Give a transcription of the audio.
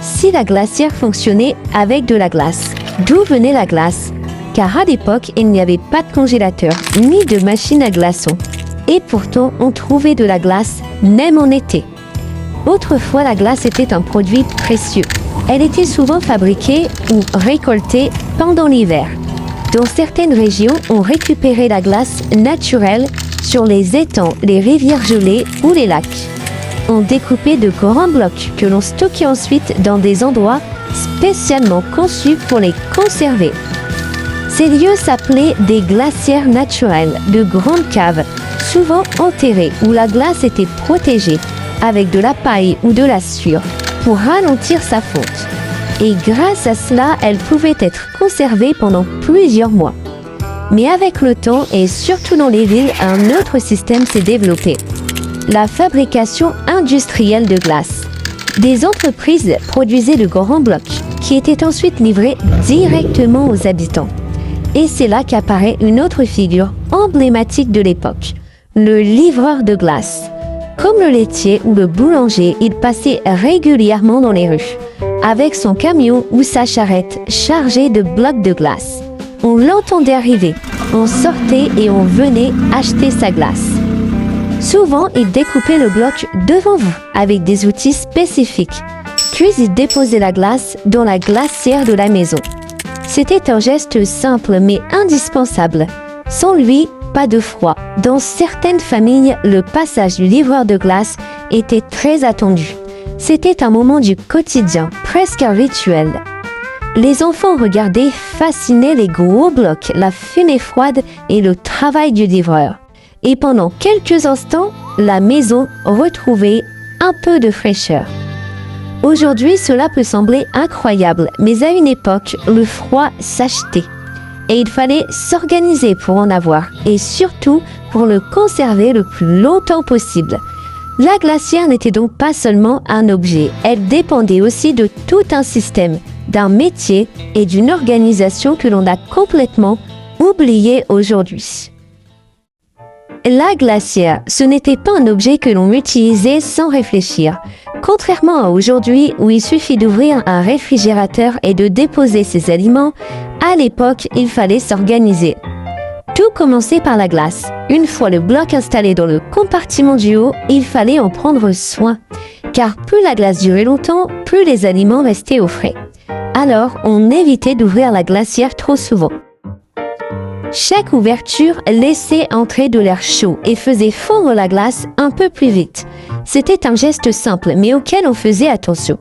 si la glacière fonctionnait avec de la glace. D'où venait la glace? Car à l'époque, il n'y avait pas de congélateur, ni de machine à glaçons. Et pourtant, on trouvait de la glace, même en été. Autrefois, la glace était un produit précieux. Elle était souvent fabriquée ou récoltée pendant l'hiver. Dans certaines régions, on récupérait la glace naturelle sur les étangs, les rivières gelées ou les lacs. On découpait de grands blocs que l'on stockait ensuite dans des endroits spécialement conçus pour les conserver. Ces lieux s'appelaient des glacières naturelles, de grandes caves, souvent enterrées, où la glace était protégée avec de la paille ou de la sueur pour ralentir sa fonte. Et grâce à cela, elle pouvait être conservée pendant plusieurs mois. Mais avec le temps, et surtout dans les villes, un autre système s'est développé. La fabrication industrielle de glace. Des entreprises produisaient de grands blocs qui étaient ensuite livrés directement aux habitants. Et c'est là qu'apparaît une autre figure emblématique de l'époque, le livreur de glace. Comme le laitier ou le boulanger, il passait régulièrement dans les rues, avec son camion ou sa charrette chargée de blocs de glace. On l'entendait arriver, on sortait et on venait acheter sa glace. Souvent, il découpait le bloc devant vous avec des outils spécifiques. Puis il déposait la glace dans la glacière de la maison. C'était un geste simple mais indispensable. Sans lui, pas de froid. Dans certaines familles, le passage du livreur de glace était très attendu. C'était un moment du quotidien, presque un rituel. Les enfants regardaient fascinés les gros blocs, la fumée froide et le travail du livreur. Et pendant quelques instants, la maison retrouvait un peu de fraîcheur. Aujourd'hui, cela peut sembler incroyable, mais à une époque, le froid s'achetait. Et il fallait s'organiser pour en avoir, et surtout pour le conserver le plus longtemps possible. La glacière n'était donc pas seulement un objet, elle dépendait aussi de tout un système, d'un métier et d'une organisation que l'on a complètement oublié aujourd'hui. La glacière, ce n'était pas un objet que l'on utilisait sans réfléchir. Contrairement à aujourd'hui où il suffit d'ouvrir un réfrigérateur et de déposer ses aliments, à l'époque, il fallait s'organiser. Tout commençait par la glace. Une fois le bloc installé dans le compartiment du haut, il fallait en prendre soin. Car plus la glace durait longtemps, plus les aliments restaient au frais. Alors, on évitait d'ouvrir la glacière trop souvent. Chaque ouverture laissait entrer de l'air chaud et faisait fondre la glace un peu plus vite. C'était un geste simple, mais auquel on faisait attention.